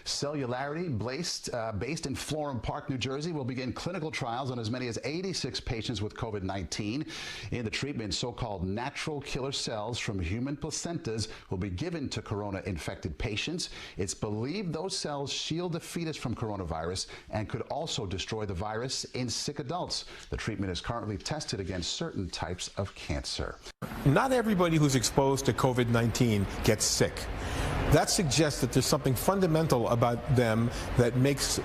Cellularity, based in Florham Park, New Jersey, will begin clinical trials on as many as 86 patients with COVID-19. In the treatment, so-called natural killer cells from human placentas will be given to corona-infected patients. It's believed those cells shield the fetus from coronavirus and could also destroy the virus in sick adults. The treatment is currently tested against certain types of cancer. Not everybody who's exposed to COVID-19 gets sick. That suggests that there's something fundamental about them that makes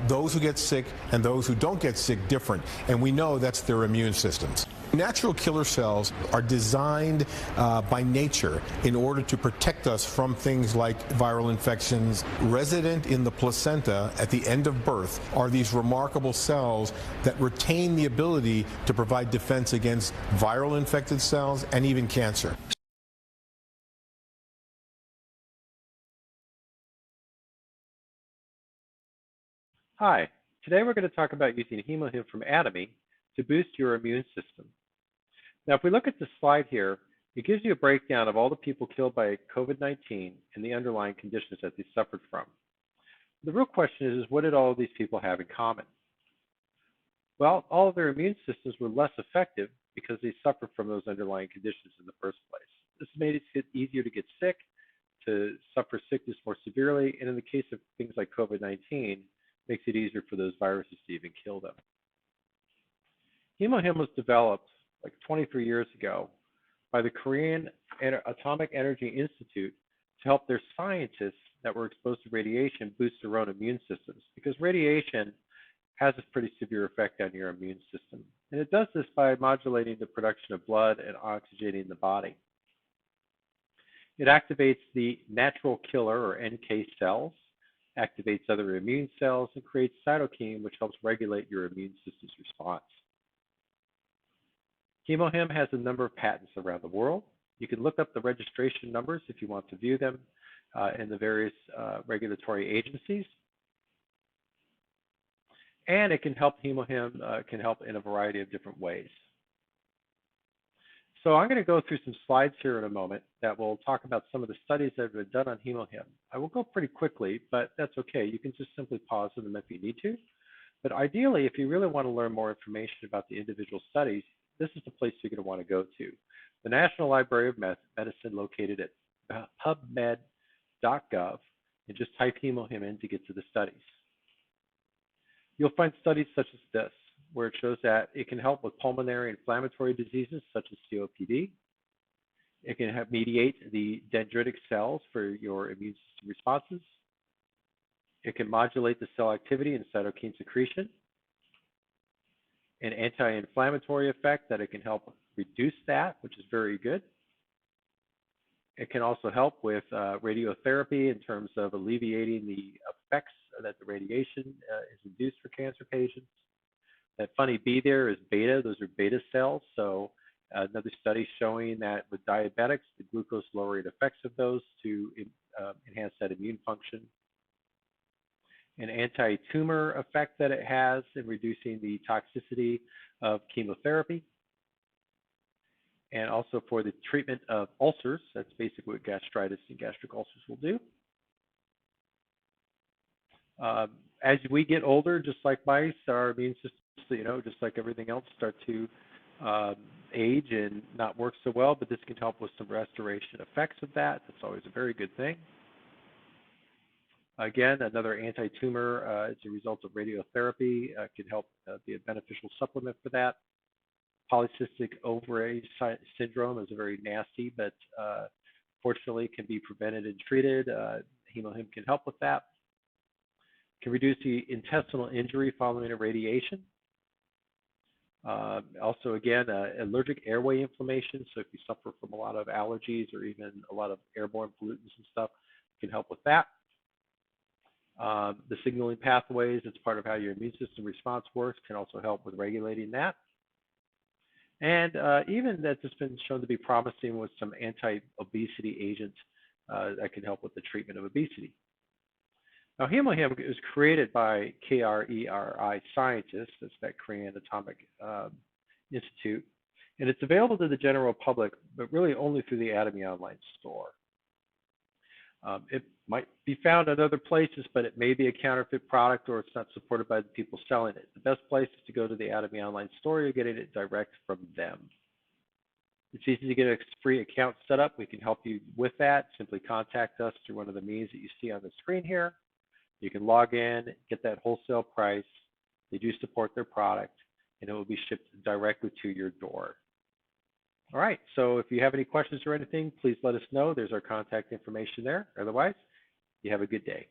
those who get sick and those who don't get sick different, and we know that's their immune systems. Natural killer cells are designed by nature in order to protect us from things like viral infections. Resident in the placenta at the end of birth are these remarkable cells that retain the ability to provide defense against viral infected cells and even cancer. Hi, today we're going to talk about using Hemohim from Atomy to boost your immune system. Now, if we look at the slide here, it gives you a breakdown of all the people killed by COVID-19 and the underlying conditions that they suffered from. The real question is what did all of these people have in common? Well, all of their immune systems were less effective because they suffered from those underlying conditions in the first place. This made it easier to get sick, to suffer sickness more severely, and in the case of things like COVID-19, makes it easier for those viruses to even kill them. Hemohim was developed like 23 years ago by the Korean Atomic Energy Institute to help their scientists that were exposed to radiation boost their own immune systems, because radiation has a pretty severe effect on your immune system. And it does this by modulating the production of blood and oxygenating the body. It activates the natural killer or NK cells, activates other immune cells, and creates cytokine, which helps regulate your immune system's response. Hemohim has a number of patents around the world. You can look up the registration numbers if you want to view them in the various regulatory agencies. And it can help, Hemohim can help in a variety of different ways. So I'm going to go through some slides here in a moment that will talk about some of the studies that have been done on Hemohim. I will go pretty quickly, but that's okay. You can just simply pause them if you need to. But ideally, if you really want to learn more information about the individual studies, this is the place you're going to want to go to. The National Library of Medicine, located at pubmed.gov, and just type Hemohim in to get to the studies. You'll find studies such as this, where it shows that it can help with pulmonary inflammatory diseases such as COPD. It can mediate the dendritic cells for your immune system responses. It can modulate the cell activity and cytokine secretion. An anti-inflammatory effect that it can help reduce that, which is very good. It can also help with radiotherapy in terms of alleviating the effects that the radiation is induced for cancer patients. That funny B there is beta. Those are beta cells. So another study showing that with diabetics, the glucose-lowering effects of those to enhance that immune function. An anti-tumor effect that it has in reducing the toxicity of chemotherapy. And also for the treatment of ulcers. That's basically what gastritis and gastric ulcers will do. As we get older, just like mice, our immune systems, just like everything else, start to age and not work so well, but this can help with some restoration effects of that. That's always a very good thing. Again, another anti-tumor as a result of radiotherapy can help be a beneficial supplement for that. Polycystic ovary syndrome is a very nasty, but fortunately can be prevented and treated. Hemohim can help with that. Can reduce the intestinal injury following irradiation. Also, again, allergic airway inflammation. So if you suffer from a lot of allergies or even a lot of airborne pollutants and stuff, can help with that. The signaling pathways, it's part of how your immune system response works, can also help with regulating that. And even that's just been shown to be promising with some anti-obesity agents that can help with the treatment of obesity. Now, Hemohim was created by KRERI scientists, that's that Korean Atomic Institute, and it's available to the general public, but really only through the Atomy online store. It might be found at other places, but it may be a counterfeit product or it's not supported by the people selling it. The best place is to go to the Atomy online store. You're getting it direct from them. It's easy to get a free account set up. We can help you with that. Simply contact us through one of the means that you see on the screen here. You can log in, get that wholesale price. They do support their product, and it will be shipped directly to your door. All right, so if you have any questions or anything, please let us know. There's our contact information there. Otherwise, you have a good day.